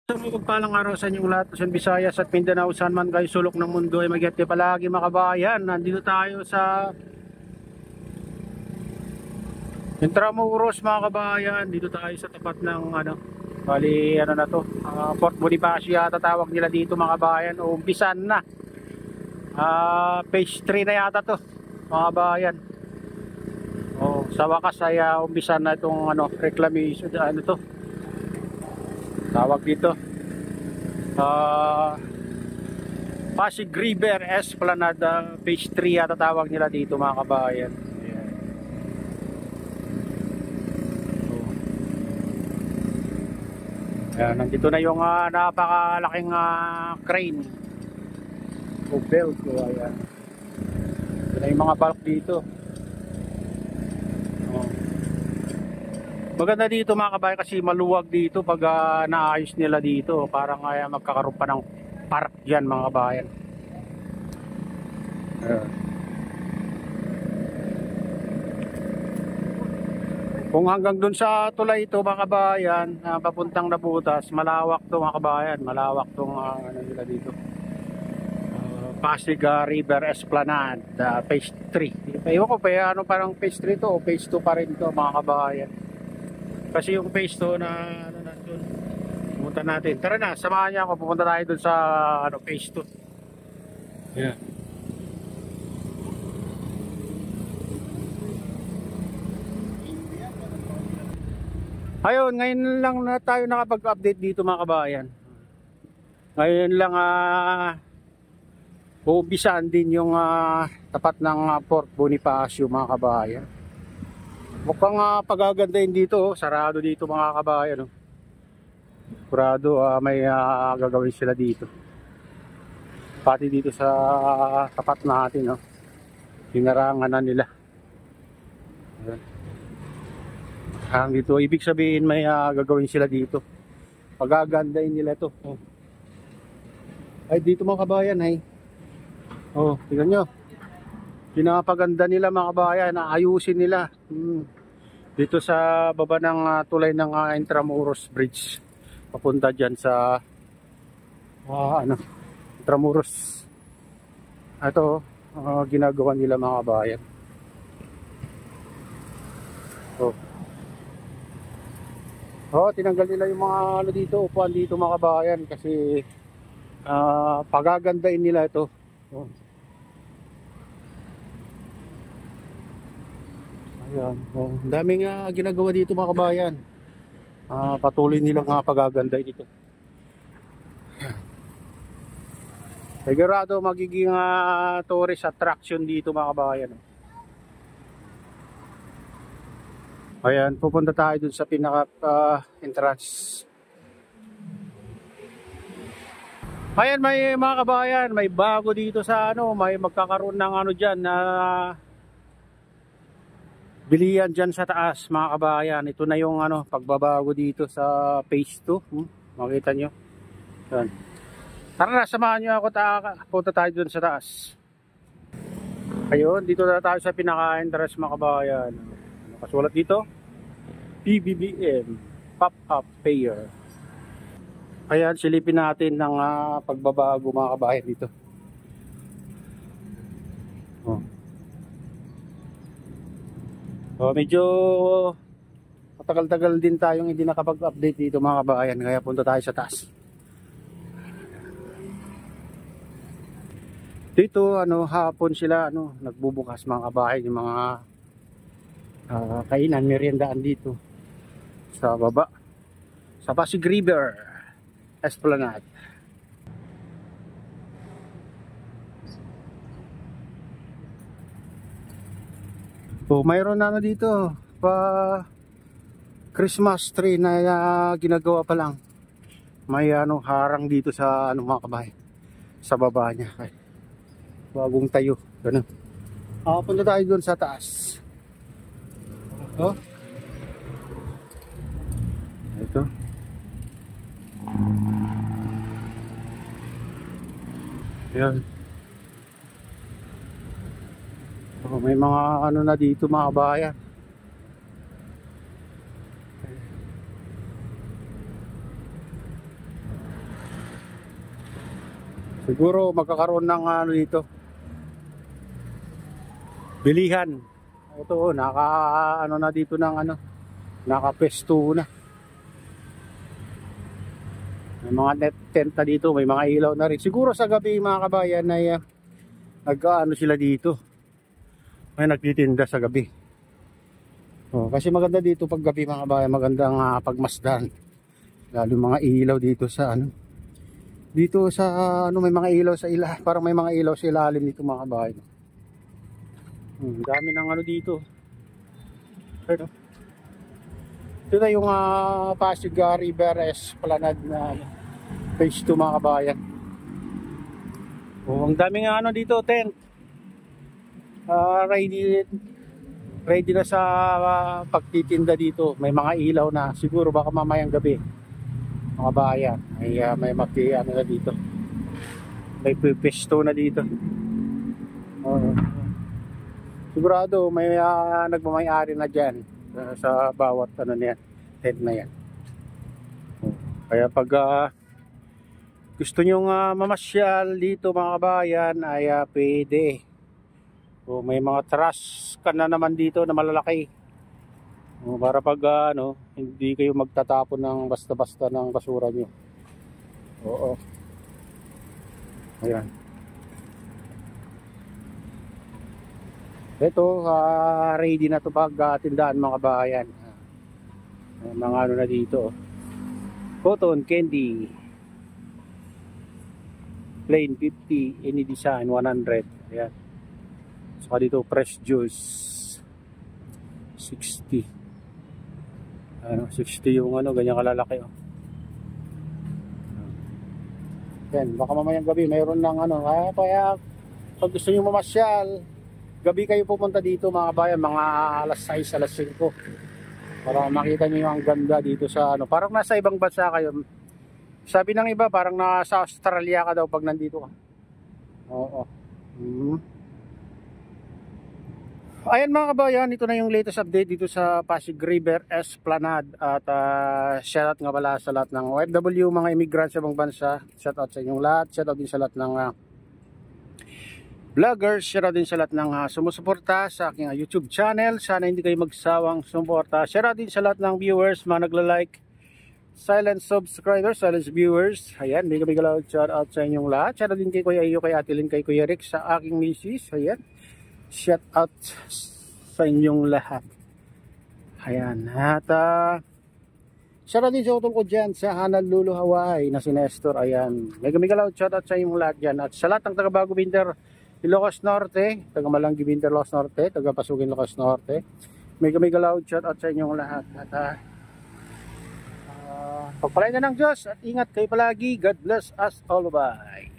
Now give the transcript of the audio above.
Sa mapagpalang araw sa inyong lahat, Luzon, Visayas at Mindanao, saan man kayo sulok ng mundo ay mag-ingat kayo palagi mga kabayan. Nandito tayo sa Intramuros mga kabayan. Dito tayo sa tapat ng bali ano na to, Fort Bonifacio yata tawag nila dito mga kabayan. O umpisan na. Phase 3 na yata to mga kabayan. O sa wakas ay umpisan na itong reclamation, to tawag dito. Pasig River Esplanade Phase 3 yata tawag nila dito mga kabayan. Ayan. Ayan, nandito na yung napakalaking crane o belt. Ayan. Ito na yung mga bulk dito. Maganda dito mga kabayan kasi maluwag dito pag naayos nila dito. Parang magkakaroon pa ng park dyan mga kabayan. Kung hanggang dun sa tulay ito mga kabayan, papuntang Nabutas, malawak to mga kabayan. Malawak tong nila dito. Pasig River Esplanade Phase 3. Ewan ko pa parang Phase 3 to o Phase 2 pa rin to mga kabayan. Kasi yung phase 2 na nandun, pumunta natin. Tara na, samahan niya ako. Pupunta tayo dun sa phase 2. Yeah. Ayun, ngayon lang na tayo nakapag-update dito mga kabayan. Ngayon lang uumpisaan din yung tapat ng Fort Bonifacio mga kabayan. Mukhang pagagandahin dito, sarado dito mga kabayan. Kurado may gagawin sila dito. Pati dito sa tapat natin, hinarangan na nila. Dito, ibig sabihin may gagawin sila dito. Pagagandahin nila ito. Ay dito mga kabayan ay. Tingnan nyo. Pinapaganda nila mga kabayan, ayusin nila. Dito sa baba ng tulay ng Intramuros Bridge. Papunta dyan sa Intramuros. Ito ginagawa nila mga kabayan. Tinanggal nila yung mga dito, upuan dito mga kabayan kasi pagagandain nila ito. Ayan, daming ginagawa dito mga kabayan. Patuloy nilang pagaganda dito. Sigurado magiging tourist attraction dito mga kabayan. Ayan, pupunta tayo dun sa pinaka entrance. Ayan, may mga kabayan, may bago dito sa may magkakaroon ng diyan na bilihan dyan sa taas mga kabayan. Ito na yung pagbabago dito sa phase 2. Makita nyo. Yan. Tara na, samahan nyo ako. Punta tayo dun sa taas. Ayun, dito na tayo sa pinaka-entrance mga kabayan. Nakasulat dito, PBBM Pop-Up Fair. Ayan, silipin natin ng pagbabago mga kabayan dito. Medyo matagal-tagal din tayong hindi nakapag-update dito mga kabayan, kaya punta tayo sa taas. Dito hapon sila nagbubukas mga kabayan, yung mga kainan, meriendaan dito sa baba sa Pasig River Esplanade. Mayroon na dito pa Christmas tree na ginagawa pa lang. May harang dito sa mga kabayan sa baba niya. Ay, bagong tayo. Ganun. Punta tayo doon sa taas. Ito. Ayan. May mga na dito mga kabayan. Siguro magkakaroon ng ano dito, bilihan. Ito, ano na dito ng ano, nakapesto na. May mga net tent na dito, may mga ilaw na rin. Siguro sa gabi mga kabayan ay nag-ano sila dito. May nagtitinda sa gabi. Oh, kasi maganda dito pag gabi mga kabayan, magandang pagmasdan. Lalo mga ilaw dito sa ano. Dito sa ano, may mga ilaw sa parang may mga ilaw sa ilalim dito mga kabayan. Dami ng ano dito. Pero ito na yung Pasig River Esplanade na phase 2 mga kabayan. Ang dami nga ano dito, tent. Ready na sa pagtitinda dito. May mga ilaw na. Siguro baka mamayang gabi mga kabayan ay may ano na dito. May pipesto na dito. Sigurado may nagmamay-ari na dyan sa bawat ano niyan, tent na yan. Kaya pag gusto nyong mamasyal dito mga kabayan ay pwede. May mga trash can na naman dito na malalaki. Para pag ano, hindi kayo magtatapon ng basta-basta ng basura nyo. Oo. Ayan. Ito, ready na to pag tindaan mga kabayan. Mga ano na dito. Cotton candy. Plain 50, any design 100. Ayan. Saka dito fresh juice 60. Ano, 60 yung ano, ganyan kalalaki oh. Yan, baka mamayang gabi mayroon ng ano, kaya pag gusto niyo mamasyal, gabi kayo pupunta dito mga kabayan, mga alas 6, alas 5 para makita niyo ang ganda dito sa ano, parang nasa ibang bansa kayo. Sabi ng iba parang nasa Australia ka daw pag nandito ka. Oo. Ayan mga kabayan, ito na yung latest update dito sa Pasig River Esplanade. At shoutout nga pala sa lahat ng OFW, mga immigrants sa ibang bansa. Shoutout sa inyong lahat. Shoutout din sa lahat ng vloggers. Shoutout din sa lahat ng sumusuporta sa aking YouTube channel. Sana hindi kayo magsawang sumuporta. Shoutout din sa lahat ng viewers, mga nagla-like, silent subscribers, silent viewers. Ayan, hindi kami galaw. Shoutout sa inyong lahat. Shoutout din kay Kuya Iyo, kay Ate Lynn, kay Kuya Rick, sa aking misis. Ayan. Shout out sa inyong lahat. Ayan. At shout out din sa utol ko dyan sa Honolulu, Hawaii na si Nestor. Ayan. Mega galaw. Shout out sa inyong lahat dyan. At sa lahat ng taga Bago Binter, Ilocos Norte, taga Malanggi Binter, Ilocos Norte, taga Pasugin, Ilocos Norte. Mega galaw. Shout out sa inyong lahat. At pagpalain na ng Diyos at ingat kayo palagi. God bless us all. Bye.